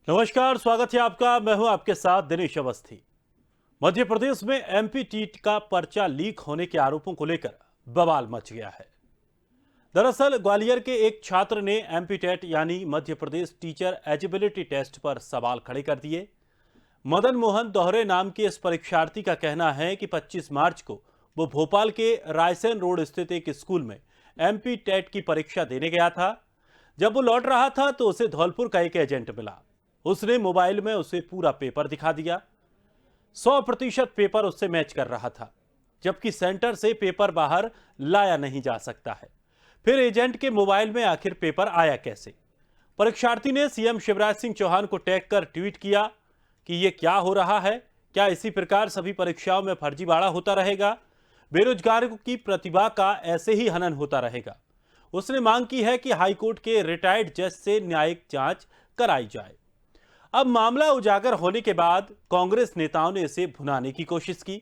नमस्कार, स्वागत है आपका। मैं हूं आपके साथ दिनेश अवस्थी। मध्य प्रदेश में एमपी टीट का पर्चा लीक होने के आरोपों को लेकर बवाल मच गया है। दरअसल ग्वालियर के एक छात्र ने एमपी टेट यानी Madhya Pradesh teacher eligibility test पर सवाल खड़े कर दिए। मदन मोहन दोहरे नाम के इस परीक्षार्थी का कहना है कि 25 मार्च को वो भोपाल के रायसेन रोड स्थित एक स्कूल में एमपी टेट की परीक्षा देने गया था। जब वो लौट रहा था तो उसे धौलपुर का एक एजेंट मिला। उसने मोबाइल में उसे पूरा पेपर दिखा दिया। 100% पेपर उससे मैच कर रहा था, जबकि सेंटर से पेपर बाहर लाया नहीं जा सकता है। फिर एजेंट के मोबाइल में आखिर पेपर आया कैसे? परीक्षार्थी ने सीएम शिवराज सिंह चौहान को टैग कर ट्वीट किया कि यह क्या हो रहा है? क्या इसी प्रकार सभी परीक्षाओं में फर्जीवाड़ा होता रहेगा? बेरोजगारों की प्रतिभा का ऐसे ही हनन होता रहेगा? उसने मांग की है कि हाईकोर्ट के रिटायर्ड जज से न्यायिक जांच कराई जाए। अब मामला उजागर होने के बाद कांग्रेस नेताओं ने इसे भुनाने की कोशिश की।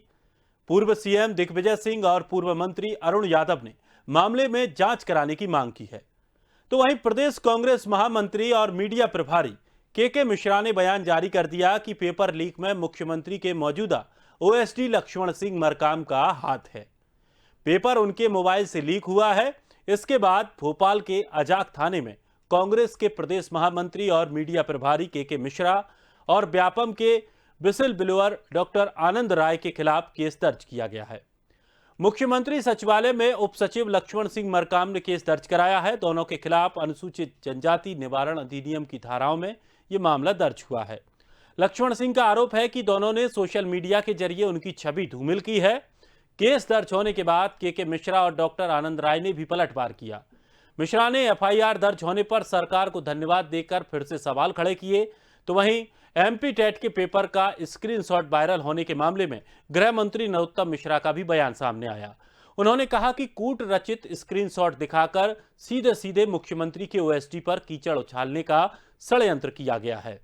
पूर्व सीएम दिग्विजय सिंह और पूर्व मंत्री अरुण यादव ने मामले में जांच कराने की मांग की है। तो वहीं प्रदेश कांग्रेस महामंत्री और मीडिया प्रभारी के मिश्रा ने बयान जारी कर दिया कि पेपर लीक में मुख्यमंत्री के मौजूदा ओएसडी लक्ष्मण सिंह मरकाम का हाथ है। पेपर उनके मोबाइल से लीक हुआ है। इसके बाद भोपाल के अजाक थाने में कांग्रेस के प्रदेश महामंत्री और मीडिया प्रभारी के मिश्रा और व्यापम के विसिल ब्लोअर डॉक्टर आनंद राय के खिलाफ केस दर्ज किया गया है। मुख्यमंत्री सचिवालय में उप सचिव लक्ष्मण सिंह मरकाम ने केस दर्ज कराया है। दोनों के खिलाफ अनुसूचित जनजाति निवारण अधिनियम की धाराओं में यह मामला दर्ज हुआ है। लक्ष्मण सिंह का आरोप है कि दोनों ने सोशल मीडिया के जरिए उनकी छवि धूमिल की है। केस दर्ज होने के बाद के मिश्रा और डॉक्टर आनंद राय ने भी पलटवार किया। मिश्रा ने एफआईआर दर्ज होने पर सरकार को धन्यवाद देकर फिर से सवाल खड़े किए। तो वहीं एमपी टेट के पेपर का स्क्रीनशॉट वायरल होने के मामले में गृह मंत्री नरोत्तम मिश्रा का भी बयान सामने आया। उन्होंने कहा कि कूट रचित स्क्रीनशॉट दिखाकर सीधे सीधे मुख्यमंत्री के ओएसडी पर कीचड़ उछालने का षड्यंत्र किया गया है।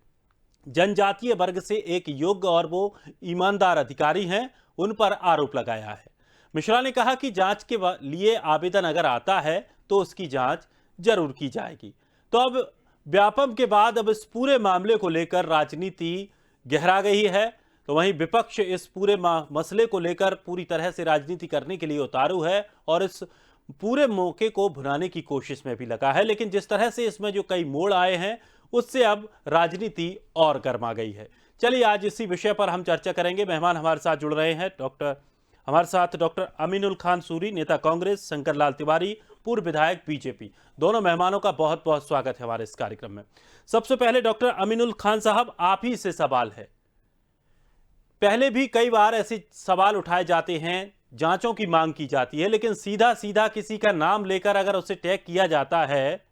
जनजातीय वर्ग से एक योग्य और वो ईमानदार अधिकारी हैं, उन पर आरोप लगाया है। मिश्रा ने कहा कि जांच के लिए आवेदन अगर आता है तो उसकी जांच जरूर की जाएगी। तो अब व्यापम के बाद अब इस पूरे मामले को लेकर राजनीति गहरा गई है। तो वहीं विपक्ष इस पूरे मसले को लेकर पूरी तरह से राजनीति करने के लिए उतारू है और इस पूरे मौके को भुनाने की कोशिश में भी लगा है। लेकिन जिस तरह से इसमें जो कई मोड़ आए हैं उससे अब राजनीति और गर्मा गई है। चलिए आज इसी विषय पर हम चर्चा करेंगे। मेहमान हमारे साथ जुड़ रहे हैं। हमारे साथ डॉक्टर अमीनुल खान सूरी, नेता कांग्रेस, शंकर लाल तिवारी, पूर्व विधायक बीजेपी। दोनों मेहमानों का बहुत बहुत स्वागत है हमारे इस कार्यक्रम में। सबसे पहले डॉक्टर अमीनुल खान साहब, आप ही से सवाल है। पहले भी कई बार ऐसे सवाल उठाए जाते हैं, जांचों की मांग की जाती है, लेकिन सीधा सीधा किसी का नाम लेकर अगर उसे टैग किया जाता है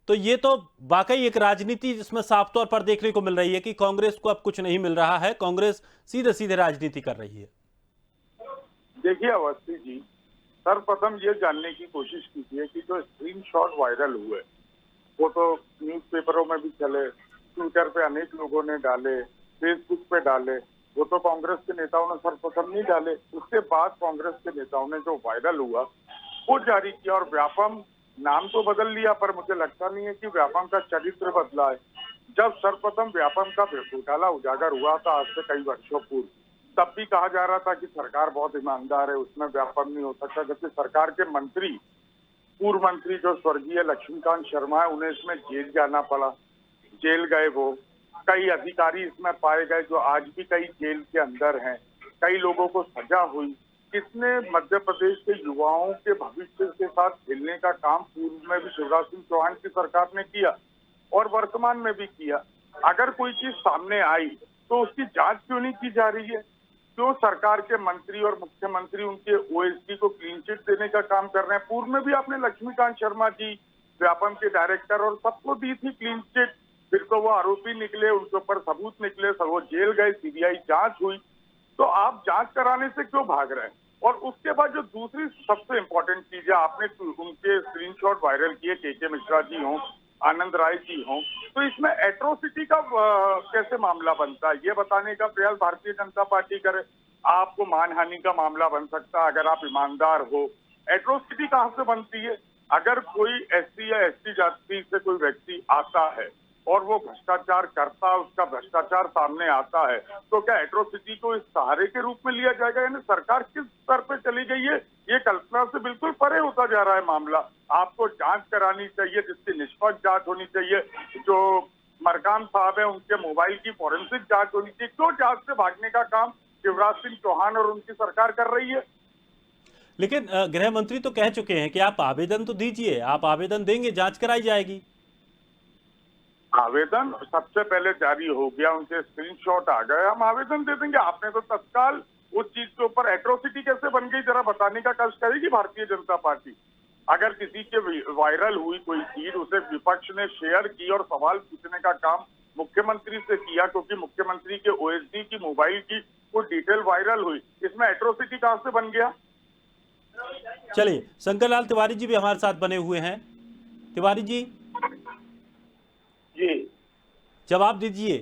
तो ये तो वाकई एक राजनीति जिसमें साफ तौर पर देखने को मिल रही है कि कांग्रेस को अब कुछ नहीं मिल रहा है, कांग्रेस सीधे सीधे राजनीति कर रही है। देखिए अवस्थी जी, सर्वप्रथम ये जानने की कोशिश कीजिए कि जो स्क्रीनशॉट वायरल हुए वो तो न्यूज़पेपरों में भी चले, ट्विटर पे अनेक लोगों ने डाले, फेसबुक पे डाले, वो तो कांग्रेस के नेताओं ने सर्वप्रथम नहीं डाले। उसके बाद कांग्रेस के नेताओं ने जो वायरल हुआ वो जारी किया और व्यापम नाम तो बदल लिया, पर मुझे लगता नहीं है कि व्यापम का चरित्र बदला है। जब सर्वप्रथम व्यापम का घोटाला उजागर हुआ था आज से कई वर्षों पूर्व, तब भी कहा जा रहा था कि सरकार बहुत ईमानदार है, उसमें व्यापम नहीं हो सकता। जबकि सरकार के मंत्री, पूर्व मंत्री जो स्वर्गीय लक्ष्मीकांत शर्मा है, उन्हें इसमें जेल जाना पड़ा, जेल गए वो। कई अधिकारी इसमें पाए गए जो आज भी कई जेल के अंदर हैं, कई लोगों को सजा हुई। किसने मध्य प्रदेश के युवाओं के भविष्य के साथ खेलने का काम पूर्व में भी शिवराज सिंह चौहान की सरकार ने किया और वर्तमान में भी किया। अगर कोई चीज सामने आई तो उसकी जांच क्यों नहीं की जा रही है? क्यों सरकार के मंत्री और मुख्यमंत्री उनके ओएसडी को क्लीन चिट देने का काम कर रहे हैं? पूर्व में भी आपने लक्ष्मीकांत शर्मा जी, व्यापम के डायरेक्टर और सबको दी थी क्लीन चिट। फिर तो वो आरोपी निकले, उनके ऊपर सबूत निकले, सब वो जेल गए, सीबीआई जांच हुई। तो आप जांच कराने से क्यों भाग रहे हैं? और उसके बाद जो दूसरी सबसे इम्पोर्टेंट चीज है, आपने उनके स्क्रीनशॉट वायरल किए, के मिश्रा जी हों, आनंद राय जी हों, तो इसमें एट्रोसिटी का कैसे मामला बनता है, ये बताने का प्रयास भारतीय जनता पार्टी करे। आपको मानहानि का मामला बन सकता है अगर आप ईमानदार हो। एट्रोसिटी कहाँ से बनती है? अगर कोई एससी या एसटी जाति से कोई व्यक्ति आता है और वो भ्रष्टाचार करता, उसका भ्रष्टाचार सामने आता है, तो क्या एट्रोसिटी को इस सहारे के रूप में लिया जाएगा? यानी सरकार किस स्तर पे चली गई है, ये कल्पना से बिल्कुल परे होता जा रहा है मामला। आपको जांच करानी चाहिए, जिसकी निष्पक्ष जांच होनी चाहिए। जो मरकाम साहब है, उनके मोबाइल की फॉरेंसिक जांच होनी चाहिए। क्यों जांच से भागने का काम शिवराज सिंह चौहान और उनकी सरकार कर रही है? लेकिन गृह मंत्री तो कह चुके हैं कि आप आवेदन तो दीजिए, आप आवेदन देंगे, जांच कराई जाएगी। आवेदन सबसे पहले जारी हो गया, उनके स्क्रीनशॉट आ गए, हम आवेदन दे देंगे। आपने तो तत्काल उस चीज के ऊपर एट्रोसिटी कैसे बन गई, जरा बताने का कष्ट करेगी भारतीय जनता पार्टी। अगर किसी के वायरल हुई कोई चीज, उसे विपक्ष ने शेयर की और सवाल पूछने का काम मुख्यमंत्री से किया, क्योंकि मुख्यमंत्री के ओएसडी की मोबाइल की कोई डिटेल वायरल हुई, इसमें एट्रोसिटी कहां से बन गया? चलिए, शंकर लाल तिवारी जी भी हमारे साथ बने हुए हैं। तिवारी जी, जी जवाब दीजिए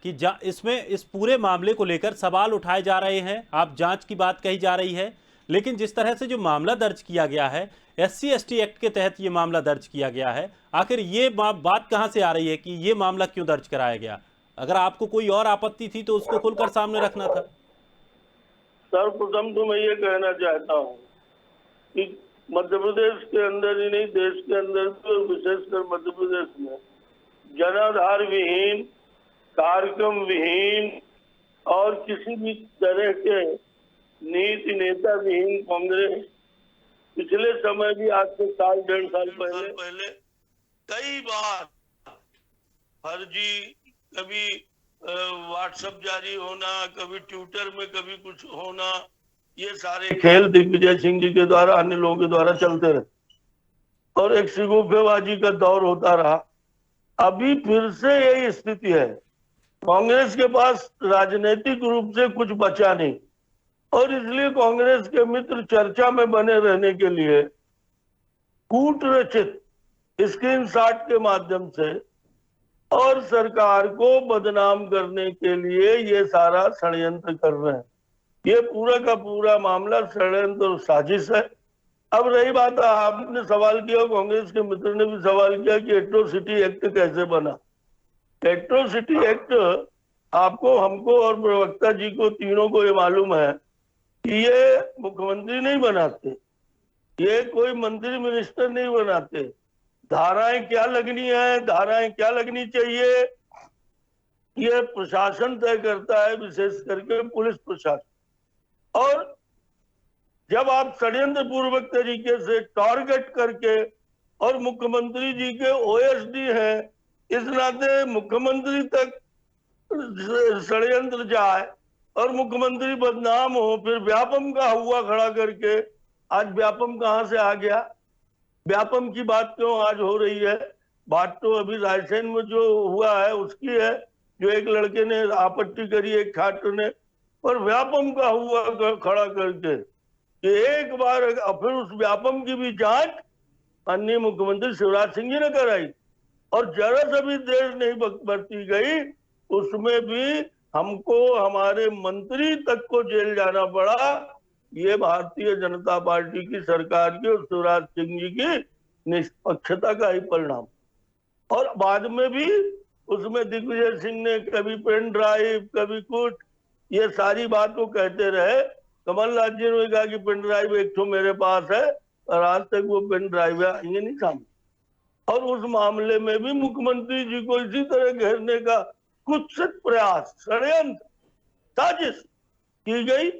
कि इसमें इस पूरे मामले को लेकर सवाल उठाए जा रहे हैं, आप जांच की बात कही जा रही है, लेकिन जिस तरह से जो मामला दर्ज किया गया है, SC/ST एक्ट के तहत ये मामला दर्ज किया गया है, आखिर ये बात कहां से आ रही है कि ये मामला क्यों दर्ज कराया गया? अगर आपको कोई और आपत्ति थी तो उसको खुलकर सामने रखना था। सर्वप्रथम तो मैं ये कहना चाहता हूँ कि मध्य प्रदेश के अंदर ही नहीं, देश के अंदर भी और विशेषकर मध्य प्रदेश में जनाधार विहीन, कार्यक्रम विहीन और किसी भी तरह के नीति नेता विहीन कांग्रेस पिछले समय भी, आज से साल डेढ़ साल पहले कई बार फर्जी, कभी व्हाट्सएप जारी होना, कभी ट्विटर में कभी कुछ होना, ये सारे खेल दिग्विजय सिंह जी के द्वारा, अन्य लोगों के द्वारा चलते रहे और एक सिगुफेबाजी का दौर होता रहा। अभी फिर से यही स्थिति है। कांग्रेस के पास राजनीतिक रूप से कुछ बचा नहीं और इसलिए कांग्रेस के मित्र चर्चा में बने रहने के लिए कूट रचित स्क्रीनशॉट के माध्यम से और सरकार को बदनाम करने के लिए ये सारा षड्यंत्र कर रहे हैं। ये पूरा का पूरा मामला षड्यंत्र और साजिश है। अब रही बात, आपने सवाल किया, कांग्रेस के मित्र ने भी सवाल किया कि एट्रोसिटी एक्ट कैसे बना। एट्रोसिटी एक्ट आपको, हमको और प्रवक्ता जी को, तीनों को ये मालूम है कि ये मुख्यमंत्री नहीं बनाते, ये कोई मंत्री मिनिस्टर नहीं बनाते। धाराएं क्या लगनी है, धाराएं क्या लगनी चाहिए, ये प्रशासन तय करता है, विशेष करके पुलिस प्रशासन। और जब आप षड्यंत्र पूर्वक तरीके से टारगेट करके, और मुख्यमंत्री जी के ओएसडी हैं, इस नाते मुख्यमंत्री तक षड्यंत्र जाए और मुख्यमंत्री बदनाम हो, फिर व्यापम का हुआ खड़ा करके, आज व्यापम कहां से आ गया? व्यापम की बात क्यों आज हो रही है? बात तो अभी रायसेन में जो हुआ है उसकी है, जो एक लड़के ने आपत्ति करी, एक छात्र ने, और व्यापम का हुआ खड़ा करके कि एक बार, फिर उस व्यापम की भी जांच माननीय मुख्यमंत्री शिवराज सिंह जी ने कराई और जरा सा भी देर नहीं बरती गई, उसमें भी हमको, हमारे मंत्री तक को जेल जाना पड़ा। ये भारतीय जनता पार्टी की सरकार की और शिवराज सिंह जी की निष्पक्षता का ही परिणाम। और बाद में भी उसमें दिग्विजय सिंह ने कभी पेन ड्राइव, कभी कुछ, ये सारी बात वो कहते रहे। कमलनाथ जी ने कहा कि पेन ड्राइव एक तो मेरे पास है, और आज तक वो पेन ड्राइव आएंगे नहीं सामने। और उस मामले में भी मुख्यमंत्री जी को इसी तरह घेरने का कुत्सित प्रयास, षड्यंत्र, साजिश की गई।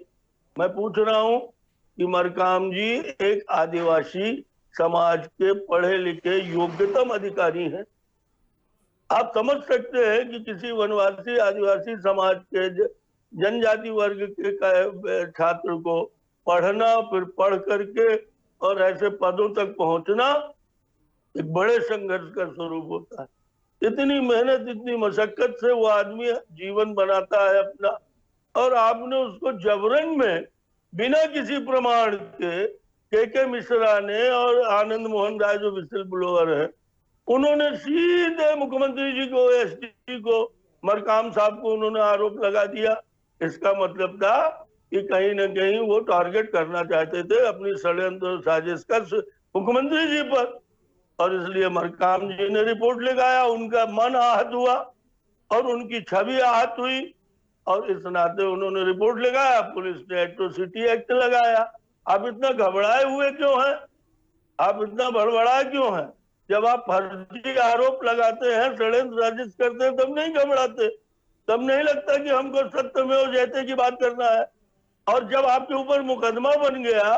मैं पूछ रहा हूं कि मरकाम जी एक आदिवासी समाज के पढ़े लिखे योग्यतम अधिकारी हैं। आप समझ सकते हैं कि किसी वनवासी आदिवासी समाज के जनजाति वर्ग के छात्र को पढ़ना, फिर पढ़ करके और ऐसे पदों तक पहुंचना एक बड़े संघर्ष का स्वरूप होता है। इतनी मेहनत, इतनी मशक्कत से वो आदमी जीवन बनाता है अपना, और आपने उसको जबरन में, बिना किसी प्रमाण के मिश्रा ने और आनंद मोहन राय जो विसिल ब्लोअर है, उन्होंने सीधे मुख्यमंत्री जी को, एसडी को, मरकाम साहब को उन्होंने आरोप लगा दिया। इसका मतलब था कि कहीं ना कहीं वो टारगेट करना चाहते थे अपनी षड्यंत्र साजिश का मुख्यमंत्री जी पर। और इसलिए मरकाम जी ने रिपोर्ट लगाया, उनका मन आहत हुआ और उनकी छवि आहत हुई और इस नाते उन्होंने रिपोर्ट लगाया, पुलिस ने एट्रोसिटी एक्ट लगाया। आप इतना घबराए हुए क्यों हैं? आप इतना बड़बड़ाए क्यों हैं? जब आप फर्जी आरोप लगाते हैं, षड्यंत्र साजिश करते हैं, तब नहीं घबराते, तब नहीं लगता कि हमको सत्यमेव जयते की बात करना है। और जब आपके ऊपर मुकदमा बन गया,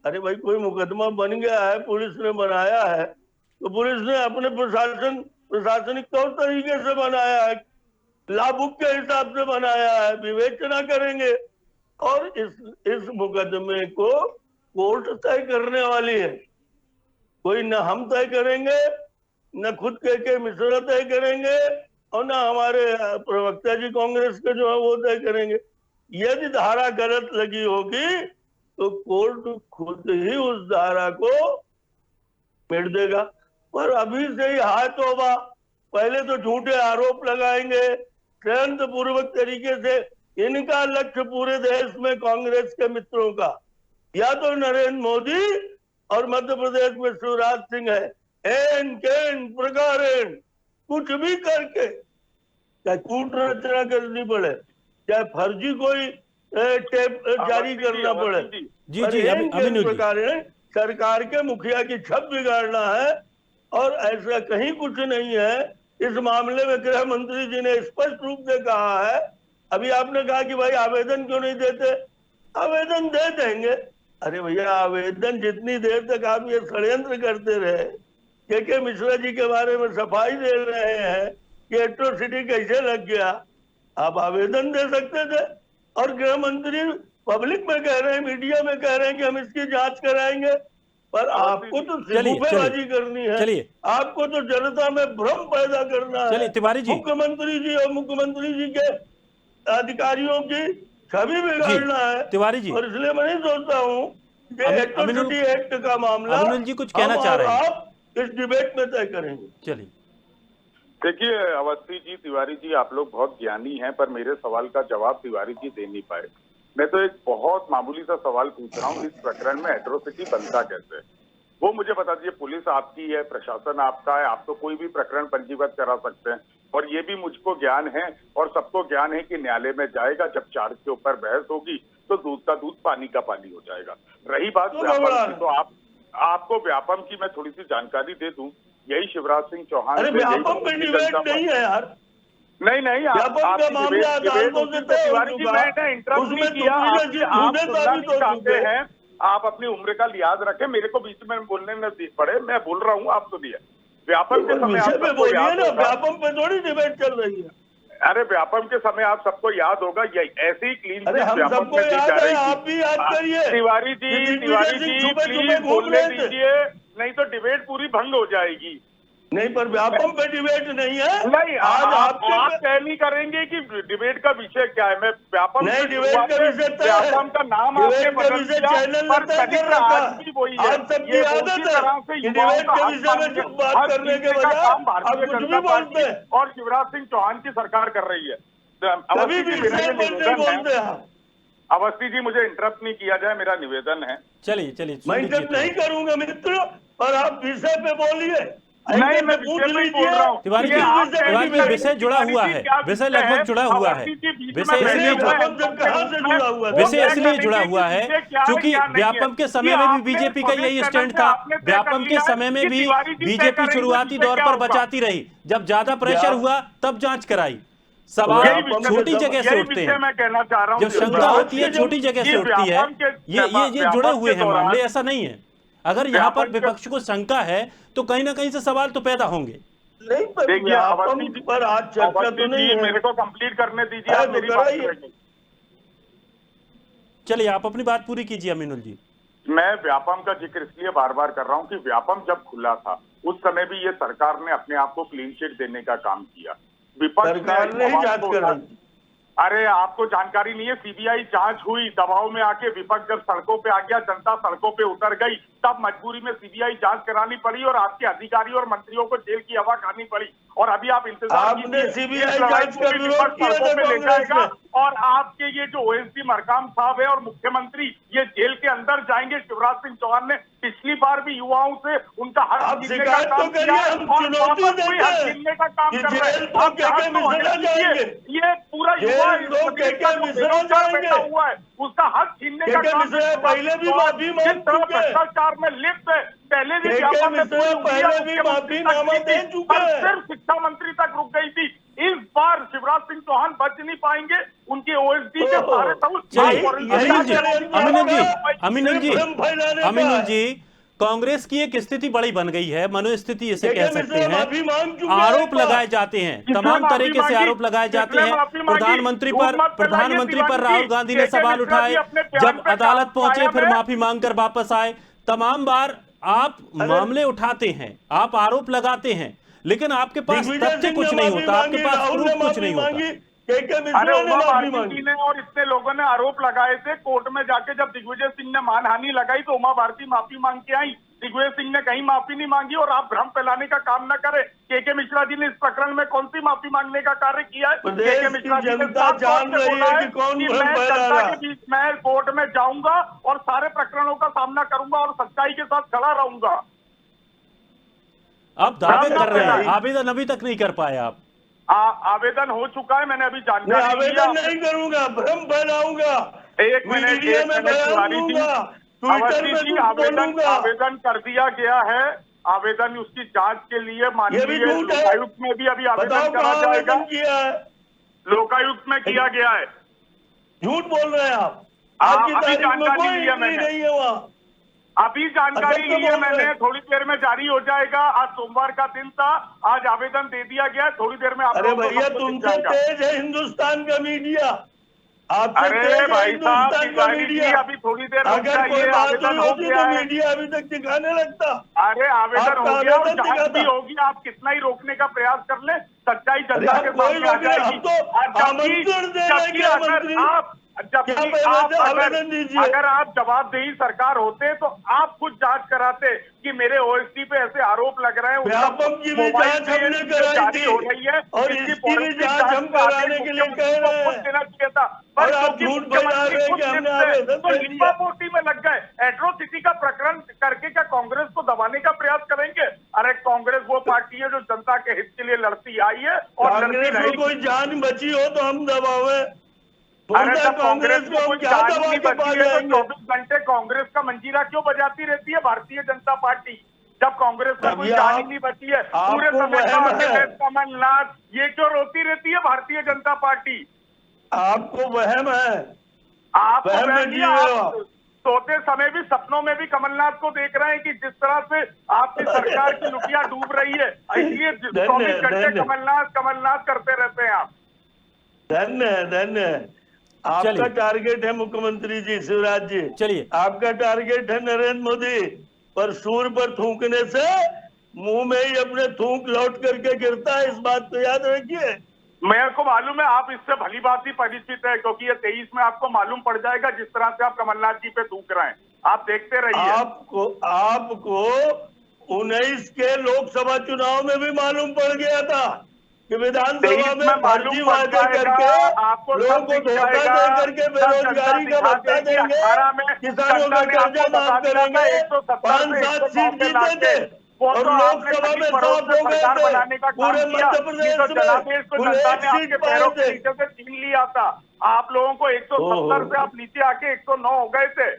अरे भाई कोई मुकदमा बन गया है, पुलिस ने बनाया है, तो पुलिस ने अपने प्रशासनिक तौर तरीके से बनाया है, लॉ बुक के हिसाब से बनाया है, विवेचना करेंगे और इस मुकदमे को कोर्ट तय करने वाली है। कोई न हम तय करेंगे, न खुद के मिश्रा तय करेंगे और न हमारे प्रवक्ता जी कांग्रेस के जो है वो तय करेंगे। यदि धारा गलत लगी होगी तो कोर्ट खुद ही उस धारा को मिट देगा। पर अभी से ही हाय तौबा, पहले तो झूठे आरोप लगाएंगे षड्यंत्र पूर्वक तरीके से। इनका लक्ष्य पूरे देश में कांग्रेस के मित्रों का या तो नरेंद्र मोदी और मध्य प्रदेश में शिवराज सिंह है, एन केन प्रकारेण कुछ भी करके, चाहे कूट रचना करनी पड़े, चाहे फर्जी कोई टेप जारी करना पड़े, जी जी अमीनुल जी, प्रकारेण सरकार के मुखिया की छप बिगाड़ना है। और ऐसा कहीं कुछ नहीं है। इस मामले में गृह मंत्री जी ने स्पष्ट रूप से कहा है। अभी आपने कहा कि भाई आवेदन क्यों नहीं देते? आवेदन दे देंगे। अरे भैया, आवेदन जितनी देर तक आप ये षड्यंत्र करते रहे, के मिश्रा जी के बारे में सफाई दे रहे हैं कि एट्रोसिटी कैसे लग गया, आप आवेदन दे सकते थे। और गृह मंत्री पब्लिक में कह रहे हैं, मीडिया में कह रहे हैं कि हम इसकी जांच कराएंगे, पर आपको तो सिर्फबाजी करनी है। चलिए, आपको तो जनता में भ्रम पैदा करना है। चलिए तिवारी जी, मुख्यमंत्री जी और मुख्यमंत्री जी के अधिकारियों की छवि बिगाड़ना है तिवारी जी। और इसलिए मैं नहीं सोचता हूँ कि एट्रोसिटी एक्ट का मामला अमीनुल जी कुछ कहना चाह रहे हैं, आप इस डिबेट में तय करेंगे। चलिए। देखिए अवस्थी जी, तिवारी जी, आप लोग बहुत ज्ञानी हैं, पर मेरे सवाल का जवाब तिवारी जी दे नहीं पाए। मैं तो एक बहुत मामूली सा सवाल पूछ रहा हूँ, इस प्रकरण में एट्रोसिटी बनता कैसे? वो मुझे बता दीजिए। पुलिस आपकी है, प्रशासन आपका है, आप तो कोई भी प्रकरण पंजीबद्ध करा सकते हैं। और ये भी मुझको ज्ञान है और सबको ज्ञान है कि न्यायालय में जाएगा, जब चार्ज के ऊपर बहस होगी तो दूध का दूध पानी का पानी हो जाएगा। रही बात व्यापम की, तो आपको व्यापम की मैं थोड़ी सी जानकारी दे दूं। यही शिवराज सिंह चौहान, अरे व्यापम पे डिबेट नहीं है यार, नहीं व्यापम का मामला अदालतों से तय हो चुका है, उसमें तुमने चाहते हैं। आप अपनी उम्र का लिहाज रखें, मेरे को बीच में बोलने न पड़े, मैं बोल रहा हूँ, आप सुनिए। व्यापम के समय बोलिए ना, व्यापम पे थोड़ी डिबेट चल रही है। अरे व्यापम के समय आप सबको याद होगा, ये ऐसे ही क्लीन अरे हम सबको याद है, आप भी याद करिए। तिवारी जी प्लीज बोलने दीजिए, नहीं तो डिबेट पूरी भंग हो जाएगी। नहीं, पर व्यापम पे डिबेट नहीं है। नहीं, आज आप तय नहीं करेंगे कि डिबेट का विषय क्या है। मैं व्यापम नहीं, डिबेट का विषय व्यापम का नाम आपने बदल दिया, पर चरित्र आज भी वही है। आप सबकी आदत है कि डिबेट के विषय में जो बात करने के बजाय आप कुछ भी बोलते हैं और शिवराज सिंह चौहान की सरकार कर रही है। कभी भी विषय पर नहीं बोलते हैं। अवस्थी जी, मुझे इंटरप्ट नहीं किया जाए, मेरा निवेदन है। चलिए चलिए, मैं इंटरप्ट नहीं करूंगा मित्र, और आप विषय पे बोलिए। नहीं, मैं पूछ रहा हूँ तिवारी जी, विषय जुड़ा हुआ है, विषय लगभग जुड़ा हुआ है, विषय इसलिए जुड़ा हुआ है क्योंकि व्यापम के समय में भी बीजेपी का यही स्टैंड था। व्यापम के समय में भी बीजेपी शुरुआती दौर पर बचाती रही, जब ज्यादा प्रेशर हुआ तब जांच कराई। सवाल छोटी जगह से उठते हैं, मैं कहना चाह रहा हूँ, जब शंका होती है छोटी जगह से उठती है। ये जुड़े हुए हैं मामले, ऐसा नहीं है। अगर यहाँ पर विपक्ष को शंका है तो कहीं ना कहीं से सवाल तो पैदा होंगे। नहीं, देखिए अवस्थी जी पर आज चर्चा तो नहीं है, मेरे को कंप्लीट करने दीजिए, आप मेरी बात करेंगे। चलिए, आप अपनी बात पूरी कीजिए अमीनुल जी। मैं व्यापम का जिक्र इसलिए बार बार कर रहा हूं कि व्यापम जब खुला था उस समय भी ये सरकार ने अपने आप को क्लीन चिट देने का काम किया। विपक्ष सरकार ने ही जांच कराई। अरे आपको जानकारी नहीं है, सीबीआई जांच हुई, दबाव में आके विपक्ष जब सड़कों पे आ गया, जनता सड़कों पे उतर गई, तब मजबूरी में सीबीआई जांच करानी पड़ी और आपके अधिकारी और मंत्रियों को जेल की हवा खानी पड़ी। और अभी आप इंतजार आपने कीजिए, सीबीआई इस लड़ाई जांच को का भी विरोध विपक्ष किया था सड़कों पे ले कांग्रेस जाएगा। में। और आपके ये जो ओएसडी मरकाम साहब है और मुख्यमंत्री ये जेल के अंदर जाएंगे। शिवराज सिंह चौहान ने पिछली बार भी युवाओं से उनका हक आप छीनने का शिकायत तो काम करिए, किया हम और चुनौती वापस वही देते हक हैं छीनने का काम कि कर रहे जेल हैं। तो आप के हक तो मिश्रा हटने दीजिए। जाएंगे। ये पूरा जेल युवा तो प्रदेश का के जो मिश्रा बेरोजगार जाएंगे। बैठा हुआ है उसका हक छीनने का के काम मिश्रा शिवराज पहले सिंह भी चौहान माफी मांग जिस तरह चुके हैं। भ्रष्टाचार में लिप्त है, पहले भी के व्यापम में मिश्रा पूरी उंगलियां पहले भी मुख्यमंत्री तक माफीनामा ली दे थी, चुके पर हैं। सिर्फ शिक्षा मंत्री तक रुक गई थी। इस बार शिवराज सिंह चौहान बच नहीं पाएंगे, उनके ओएसडी के सारे सबूत चलिए यही अमीनुल जी भ्रम फैलाने का अमीनुल है। जी, कांग्रेस की एक स्थिति बड़ी बन गई है, मनोस्थिति इसे के कह सकते मिश्रा हैं। माफी मांग चुके हैं आरोप एक बार। लगाए जाते हैं, किसने तमाम माफी तरीके से मांगी? आरोप लगाए जाते किसने हैं। माफी मांगी? प्रधानमंत्री झूठ पर मत फैलाइए राहुल दीवानी गांधी जी। ने के सवाल मिश्रा उठाए, जी अपने बयान जब पे अदालत पहुंचे कायम फिर है। माफी मांगकर वापस आए। तमाम बार आप मामले उठाते हैं, आप आरोप लगाते हैं, लेकिन आपके पास दिग्विजय तथ्य सिंह कुछ ने नहीं माफी होता, आपके मांगी, पास राहुल ने प्रूफ कुछ माफी नहीं मांगी, होता। के अरे मिश्रा ने उमा माफी भारती मांगी। जी ने और इतने लोगों ने आरोप लगाए थे कोर्ट में जाके, जब दिग्विजय सिंह ने मानहानि लगाई तो उमा भारती माफी मांग के आई, दिग्विजय सिंह ने कहीं माफी नहीं मांगी। और आप भ्रम फैलाने का काम न करें। के मिश्रा जी ने इस प्रकरण में कौन सी माफी मांगने का कार्य किया है? प्रदेश के मिश्रा की जी ने जनता साफ तौर जान से रही बोला है है कि कौन कि भ्रम मैं फैला जनता रहा। के बीच में कोर्ट में जाऊंगा और सारे प्रकरणों का सामना करूंगा और सच्चाई के साथ खड़ा रहूंगा। आप दावे भ्रम न कर रहे हैं, फैलाइए। आवेदन अभी तक नहीं कर पाए आप। आवेदन हो चुका है, मैंने अभी मैं जानकारी ली है। आवेदन नहीं करूंगा, भ्रम फैलाऊंगा, एक मिनट मीडिया में बयान तिवारी जी, दूंगा, ट्विटर अवस्थी में जी, कुछ बोलूंगा। आवेदन कर दिया गया है। आवेदन उसकी जांच के लिए ये भी माननीय झूठ है। लोकायुक्त में भी अभी बताओ आवेदन करा कहाँ जाएगा। आवेदन किया है? लोकायुक्त में किया गया है। झूठ बोल रहे हैं आप। आज की अभी तारीख में जानकारी कोई ली है एंट्री मैंने। नहीं है वहाँ। अभी जानकारी अच्छा, तो ली है बोल रहे मैंने, हैं। थोड़ी देर में जारी हो जाएगा। आज सोमवार का दिन था, आज आवेदन दे दिया गया है, थोड़ी देर में आप अरे लोगों को भैया सब कुछ दिख तुमसे जाएगा। तेज है हिंदुस्तान का मीडिया, आपसे अरे तेज है भाई साहब हिंदुस्तान का तिवारी जी, मीडिया। अभी थोड़ी देर रुक अगर कोई जाइए, बात आवेदन हुई हो होती गया तो है। मीडिया अभी तक दिखाने लगता। अरे आवेदन आपका हो गया और आवेदन जांच दिखाता। भी होगी। आप कितना ही रोकने का प्रयास कर ले, सच्चाई अरे जनता आप के कोई सामने आ रोक नहीं, जाएगी। हम तो और आमंत्रण दे रहे हैं जबकि क्या अगर मंत्री? आप जबकि क्या आप आवेदन दीजिए। अगर आप जवाबदेही सरकार होते तो आप खुद जांच कराते कि मेरे ओएसडी पे ऐसे आरोप लग रहे हैं। उनका व्यापम की भी मोबाइल जांच पे ये हमने चीजें कराई जारी थी हो रही है और इसकी इसकी भी फोरेंसिक जांच हम का आदेश कराने के लिए मुख्यमंत्री कह को रहे खुद हैं। देना चाहिए था। पर और आप क्योंकि झूठ फैला मुख्यमंत्री रहे हैं खुद कि हमने लिप्त है, आवेदन तो दे दिया। लिपापोती में लग गए। एट्रोसिटी का प्रकरण करके क्या कांग्रेस को दबाने का प्रयास करेंगे? अरे कांग्रेस वो पार्टी है जो जनता के हित के लिए लड़ती आई है और लड़ती कांग्रेस को रहेगी। कोई जान बची हो तो हम दबावे। अरे बोलता जब कांग्रेस कांग्रेस को को हम कोई क्या जान दबा नहीं के पा बची है तो जाएंगे? 24 घंटे कांग्रेस का मंजीरा क्यों बजाती रहती है भारतीय जनता पार्टी? जब कांग्रेस को कोई अभी जान ही आप- नहीं बची है, पूरे आपको समय वहम है। कमलनाथ ये क्यों रोती रहती है भारतीय जनता पार्टी? आपको वहम है, आपको वहम में वहम नहीं, जिए हो आप सोते समय भी सपनों में भी कमलनाथ को देख रहे हैं कि जिस तरह से आपकी सरकार की लुटिया डूब रही है, इसलिए 24 घंटे धन्य। कमलनाथ कमलनाथ करते रहते हैं आप। धन्य है, धन्य है। आपका चलिए। टारगेट है मुख्यमंत्री जी, शिवराज जी। चलिए। आपका टारगेट है नरेंद्र मोदी, पर सूर पर थूकने से मुंह में ही अपने थूक लौट करके गिरता है, इस बात को याद रखिए। मेरे को मालूम है आप इससे भली बात ही परिचित है, क्योंकि ये 23 में आपको मालूम पड़ जाएगा जिस तरह से आप कमलनाथ जी पे थूक रहे हैं। आप देखते रहिए। आपको 19 के लोकसभा चुनाव में भी मालूम पड़ गया था कि विधानसभा में फर्जी वादे करके आपको लोगों को धोखा दे करके बेरोजगारी का भत्ता देंगे, किसानों का कर्जा माफ करेंगे, 5-7 सीट जीते थे और लोकसभा में साफ हो गए थे। पूरे मध्य प्रदेश में कुल एक सीट पाए थे। से छीन लिया था। आप लोगों को 170 से आप नीचे आके 109 हो गए थे।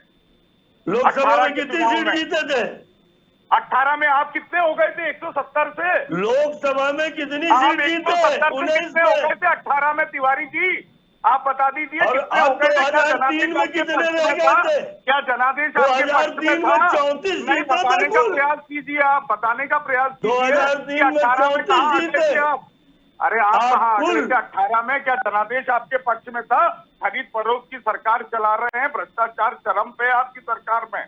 लोकसभा में कितनी सीट जीते थे? 18 में आप कितने हो गए थे 170 से? लोकसभा में कितनी आप सीट जीते? 170 से 19 कितने हो गए थे 18 में? तिवारी जी आप बता दीजिए और कितने हो अब गए थे? क्या 2003 में जनादेश कितने आपके रह पक्ष में गए था? थे? क्या जनादेश आपके पक्ष 2003 में था? 34 नहीं, जीते बताने थे का कुल। प्रयास कीजिए, आप बताने का प्रयास कीजिए। 2003 कि में 18 में 34 कहाँ आ गए जीते। थे आप? अरे आप आप कहाँ आ गए कुल- थे 18 में? क्या जनादेश आपके पक्ष में था? खरीद फरोख्त की सरकार चला रहे हैं, भ्रष्टाचार चरम पे है आपकी सरकार में।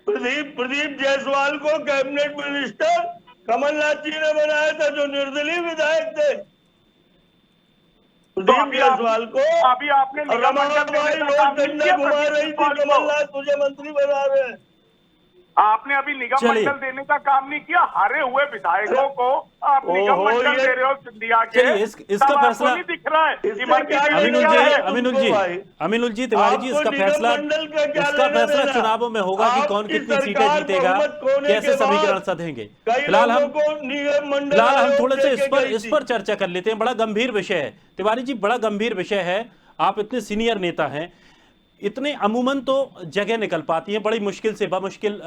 प्रदीप जायसवाल को कैबिनेट मिनिस्टर कमलनाथ जी ने बनाया था, जो निर्दलीय विधायक थे। सुदीप अभी आप- जायसवाल को अभी आपने और निगम मंडल रमाबाई देने का रोज काम नहीं डंडा किया घुमा प्रदीप रही थी, जायसवाल को। कमलनाथ तुझे मंत्री बना रहे हैं। आपने अभी निगम चलिए। मंडल देने का काम नहीं किया। हारे हुए विधायकों को आप निगम ओहो, मंडल ये- दे रहे हो सिंधिया के। चलिए, इसका तब आपको फैसला- नहीं दिख रहा है इससे इमरती क्या देवी अमीनुल लेना जी, क्या देना है? है? अमीनुल तुमको जी, भाई। अमीनुल जी तिवारी जी, आपको इसका निगम फैसला मंडल का क्या इसका लेना फैसला देना? चुनावों में होगा कि कौन आपकी कितनी सीटें सरकार जीतेगा, बहुमत खोने कैसे के समीकरण बाद सधेंगे। कई फिलहाल लोगों हम को निगम मंडल फिलहाल हम आयोग थोड़े से देके गई इस थी। पर चर्चा कर लेते हैं। बड़ा गंभीर विषय है तिवारी जी, बड़ा गंभीर विषय है। आप इतने सीनियर नेता हैं, इतने अमूमन तो जगह निकल पाती हैं, बड़ी मुश्किल से बमुश्किल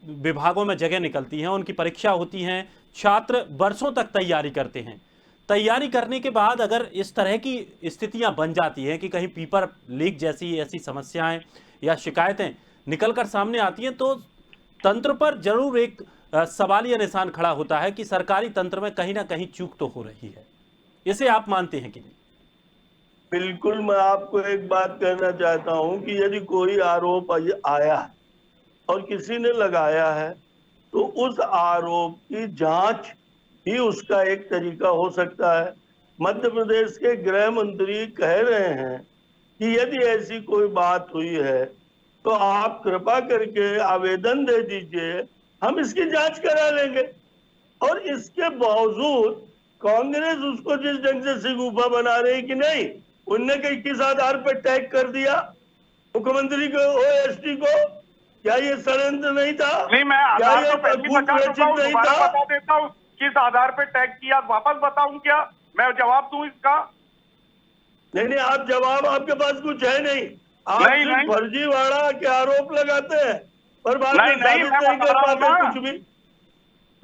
विभागों में जगह निकलती हैं, उनकी परीक्षा होती हैं, छात्र वर्षों तक तैयारी करते हैं। तैयारी करने के बाद अगर इस तरह की स्थितियां बन जाती हैं कि कहीं पेपर लीक जैसी ऐसी समस्याएं या शिकायतें निकलकर सामने आती हैं, तो तंत्र पर जरूर एक सवालिया निशान खड़ा होता है कि सरकारी तंत्र में कहीं ना कहीं चूक तो हो रही है। इसे आप मानते हैं कि नहीं? बिल्कुल, मैं आपको एक बात कहना चाहता हूं कि यदि कोई आरोप आया है और किसी ने लगाया है तो उस आरोप की जांच ही उसका एक तरीका हो सकता है। मध्य प्रदेश के गृह मंत्री कह रहे हैं कि यदि ऐसी कोई बात हुई है तो आप कृपा करके आवेदन दे दीजिए, हम इसकी जांच करा लेंगे। और इसके बावजूद कांग्रेस उसको जिस ढंग से सिगुफा बना रही कि नहीं, उनने किस आधार पर टैग कर दिया मुख्यमंत्री को, ओएसडी को? क्या ये षड्यंत्र नहीं था? नहीं, मैं क्या आधार ये तो पहले कूट बता चुका हूं, रचित नहीं दोबारा था? बता देता हूं किस आधार पे टैग किया। वापस बताऊं क्या? मैं जवाब दूं इसका? नहीं नहीं, आप जवाब, आपके पास कुछ है नहीं, आप नहीं, सिर्फ नहीं। फर्जीवाड़ा के आरोप लगाते हैं पर बाद नहीं, में नहीं, साबित मैं नहीं बता कर रहा हूं पाते ना। कुछ भी।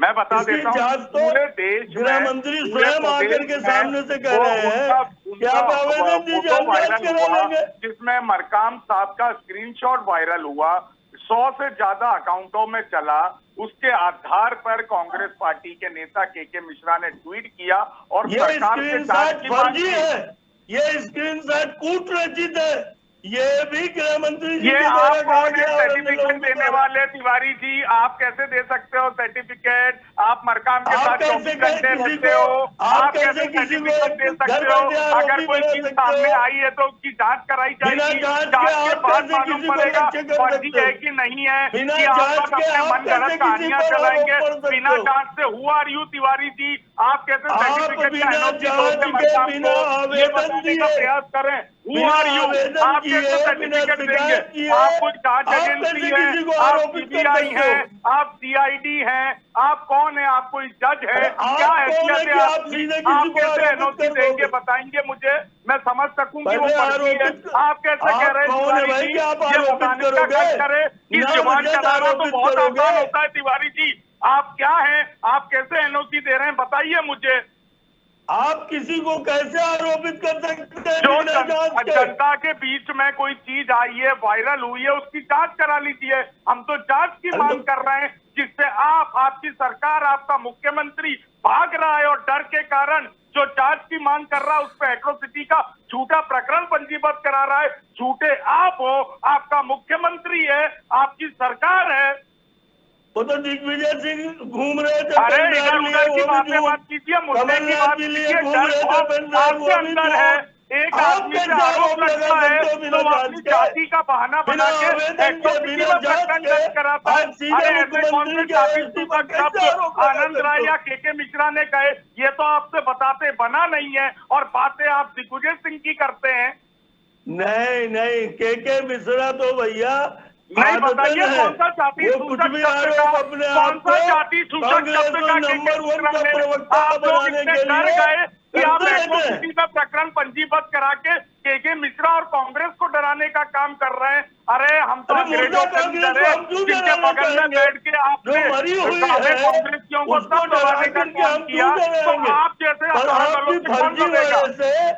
मैं बता इसकी देता जांच हूं तो पूरे देश गृह में, मंत्री पूरे स्वयं आकर प्रदेश के में सामने से कह वो रहे हैं कि आप आवेदन दीजिए, फोटो हम जांच वायरल करा हुआ लेंगे। जिसमें मरकाम साहब का स्क्रीनशॉट वायरल हुआ, 100 से ज्यादा अकाउंटों में चला। उसके आधार पर कांग्रेस पार्टी के नेता के मिश्रा ने ट्वीट किया और ये सरकार से जांच स्क्रीनशॉट की मांग फर्जी की। है, ये स्क्रीनशॉट कूट रचित है, ये भी गृह मंत्री जी ये के आप द्वारा कहा कौन है गया और अन्य सर्टिफिकेट लोगों के देने द्वारा। वाले? तिवारी जी, आप कैसे दे सकते हो सर्टिफिकेट? आप मरकाम के आप साथ कैसे 24 घंटे किसी रहते को- हो, आप आप कैसे कैसे किसी को सर्टिफिकेट दे घर सकते हो? बैठे अगर आरोपी कोई बना चीज सकते सामने हो? आई है तो उसकी जांच कराई बिना जाएगी। जांच के जांच के आप बाद कैसे मालूम किसी को पड़ेगा लक्ष्य कर फर्जी सकते हो? है कि नहीं है, बिना कि आप जांच बस के अपने आप मन कैसे गढ़ंत किसी कहानियां पर आरोप चलाएंगे पढ़ सकते बिना हो? जांच से। Who are you Tiwari ji? आप कैसे आप सर्टिफिकेट बिना का एनओसी जांच दोगे के, मरकाम बिना को? ये आवेदन बताने का दिए, प्रयास करें। हु बिना आर यू? आवेदन आप कैसे किए, बिना सर्टिफिकेट देंगे? शिकायत किए, आप कोई जांच आप एजेंसी कैसे है, किसी को आप आरोपित कर सीबीआई सकते हो? हैं, आप सीआईडी हैं, आप कौन है? आप कोई जज है? अरे आप क्या कौन है हैसियत कि है आप आपकी? सीधे आप किसी को कैसे आरोपित एनओसी कर देंगे? दोगे? बताएंगे मुझे, मैं समझ सकूं कि वो पहले फर्जी है। आरोपित- आप कैसे कह आप रहे हैं कौन है तिवारी भाई जी? कि आप ये आरोपित बताने का करोगे? कष्ट करे कि जुबान नामजद चलाना तो आरोपित बहुत करोगे? आसान होता है तिवारी जी। आप क्या हैं? आप कैसे एनओसी दे रहे हैं? बताइए मुझे। आप किसी को कैसे आरोपित कर सकते हैं जो बिना जांच के? जनता के बीच में कोई चीज आई है, वायरल हुई है, उसकी जांच करा लीजिए। हम तो जांच की अरे मांग तो- कर रहे हैं, जिससे आपकी सरकार, आपका मुख्यमंत्री भाग रहा है और डर के कारण जो जांच की मांग कर रहा है उस पर एट्रोसिटी का झूठा प्रकरण पंजीबद्ध करा रहा है। झूठे आप हो, आपका मुख्यमंत्री है, आपकी सरकार है। वो तो दिग्विजय सिंह घूम रहे थे अरे पेन ड्राइव इधर लिए, उधर की वो भी बातें झूठ। मत कीजिए, मुद्दे की कमलनाथ बात भी लिए कीजिए। घूम डर रहे थे बहुत पेन ड्राइव, आपके वो भी अंदर है। झूठ। एक आप आदमी से कैसे आरोप आरोप लगा लगता है सकते हो बिना तो वो जांच अपनी के? जाति का बहाना बिना बना के आवेदन के, एट्रोसिटी बिना में जांच प्रकरण के दर्ज कराता है। आप सीधे अरे ऐसे कौन मुख्यमंत्री से के जाति एसपी सूचक पर कैसे शब्द आरोप लगा आनंद सकते राय हो? या के मिश्रा ने कहे? ये तो आपसे बताते बना नहीं है और बातें आप दिग्विजय सिंह की करते हैं। नहीं नहीं, के मिश्रा तो भैया नहीं बताइए आदतन है। कौन सा जाति वो कुछ सूचक भी शब्द आरोप का, अपने कौन आप सा को जाति सूचक कांग्रेस शब्द को का नंबर वन का के प्रवक्ता आप लोग बनाने इतने के डर लिए गए कि आप करते रहते एट्रोसिटी हैं। का प्रकरण पंजीबद्ध करा के मिश्रा और कांग्रेस को डराने का काम कर रहे हैं। अरे हम तो अरे अंग्रेजों मुर्दा से नहीं कांग्रेस डरे, को हम क्यों जिनके डराना बगल में चाहेंगे? बैठ के आपने जो मरी हुई सारे है कांग्रेसियों को उसको सब डरा दबाने का करके काम हम किया, क्यों तो डराएंगे? आप जैसे पर अधर्म आपकी लोग से कौन फर्जी डरेगा? वजह से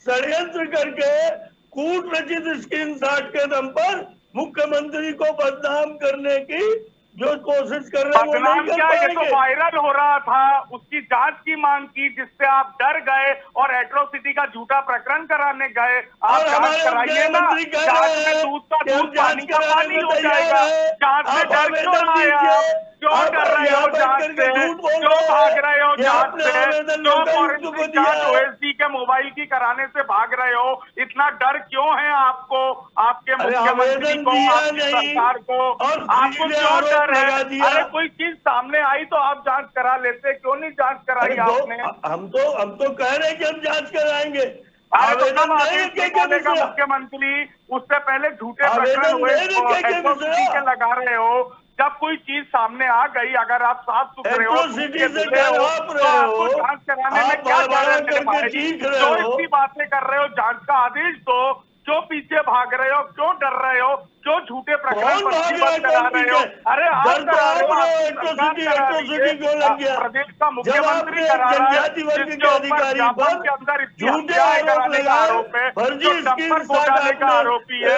षड्यंत्र करके कूट रचित स्क्रीनशॉट के दम पर मुख्यमंत्री को बदनाम करने की जो कोशिश कर रहे हैं वो नहीं बदनाम कर क्या, ये तो पाएंगे। वायरल हो रहा था, उसकी जांच की मांग की, जिससे आप डर गए और एट्रोसिटी का झूठा प्रकरण कराने गए। आप और जांच हमारे कराइए ना, मुख्यमंत्री कह जांच रहे में हैं दूध का कि हम दूध जांच पानी का कराने पानी को हो तैयार जाएगा। हैं। जांच में आप डर क्यों आवेदन रहे हैं आप? दीजिए, क्यों आप डर रहे यहाँ हो बैठ जांच करके से? झूठ बोल क्यों रहे भाग हैं रहे हो कि जांच आपने से? आवेदन क्यों लोकायुक्त को फॉरेंसिक दिया जांच है? ओएसडी के मोबाइल की कराने से भाग रहे हो? इतना डर क्यों है आपको, आपके अरे मुख्यमंत्री आवेदन को, दिया आपकी नहीं सरकार को? और आपको सीधे क्यों आरोप डर है? लगा दिया। अरे कोई चीज सामने आई तो आप जांच करा लेते, क्यों नहीं जांच कराई अरे आपने? हम तो कह रहे हैं कि हम जांच कराएंगे। अरे तो कब आवेदन नहीं आदेश के निकालेगा मिश्रा? मुख्यमंत्री? उससे पहले झूठे आवेदन प्रकरण हुए नहीं लिखे के एट्रोसिटी मिश्रा? के लगा रहे हो। जब कोई चीज सामने आ गई, अगर आप साफ सुथरे हो, दूध एट्रोसिटी के से धुले हो, डराप तो रहे आपको हो, जांच कराने में आप क्या बार बार जरूरत है करके भाई? चीख रहे जो हो। इतनी बातें कर रहे हो, जांच का आदेश दो। क्यों पीछे भाग रहे हो? क्यों डर रहे हो? क्यों झूठे प्रकरण कौन भाग रहा है? पंजीबद्ध करा कौन रहे हो? पीछे? अरे आप डर तो करा आप रहे हो, रहे हो, आपकी एट्रोसिटी सरकार करा रही है। एट्रोसिटी क्यों लग गया? प्रदेश का जब मुख्यमंत्री आपने करा रहा है, जनजाति वर्ग के जिसके ऊपर अधिकारी व्यापम पर के अंदर इतनी झूठे हत्याएं आरोप कराने का लगाए, आरोप है, फर्जी जो डंपर स्क्रीन घोटाले का आरोपी है।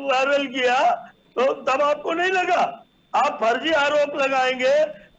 वायरल किया, तो तब आपको नहीं लगा? आप फर्जी आरोप लगाएंगे,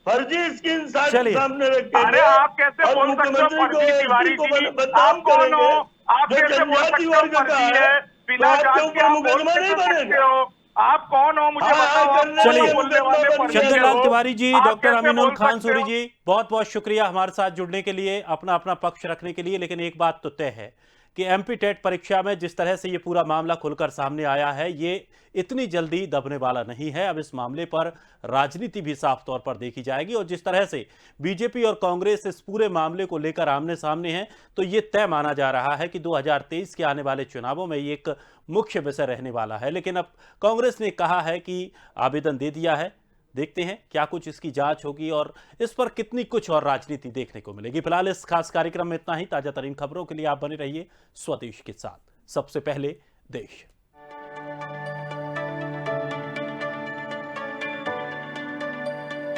फर्जी स्क्रीन चलिए। सामने रखेंगे। अरे आप कैसे और बोल सकते हो मुख्यमंत्री को फर्जी? एसपी तिवारी को जी, बदनाम आप कौन करेंगे। हो? आप जो कैसे बोल जनजाति सकते हो वर्ग का फर्जी है, है? तो बिना आपके जांच के ऊपर आप बोल मुकदमा नहीं कैसे सकते बनेगा? हो? आप कौन हो मुझे हाँ, बताओ? आप करने कौन वाले बोलने वाले मुकदमा फर्जी बन चंद्र लाल हो? तिवारी जी, आप डॉक्टर कैसे अमीनुल बोल खान सकते सूरी हो? जी, बहुत बहुत शुक्रिया हमारे साथ जुड़ने के लिए, अपना अपना पक्ष रखने के लिए। लेकिन एक बात तो तय है कि एमपी टेट परीक्षा में जिस तरह से ये पूरा मामला खुलकर सामने आया है, ये इतनी जल्दी दबने वाला नहीं है। अब इस मामले पर राजनीति भी साफ तौर पर देखी जाएगी, और जिस तरह से बीजेपी और कांग्रेस इस पूरे मामले को लेकर आमने सामने हैं, तो ये तय माना जा रहा है कि 2023 के आने वाले चुनावों में ये एक मुख्य विषय रहने वाला है। लेकिन अब कांग्रेस ने कहा है कि आवेदन दे दिया है, देखते हैं क्या कुछ इसकी जांच होगी और इस पर कितनी कुछ और राजनीति देखने को मिलेगी। फिलहाल इस खास कार्यक्रम में इतना ही। ताजा तरीन खबरों के लिए आप बने रहिए स्वदेश के साथ। सबसे पहले देश।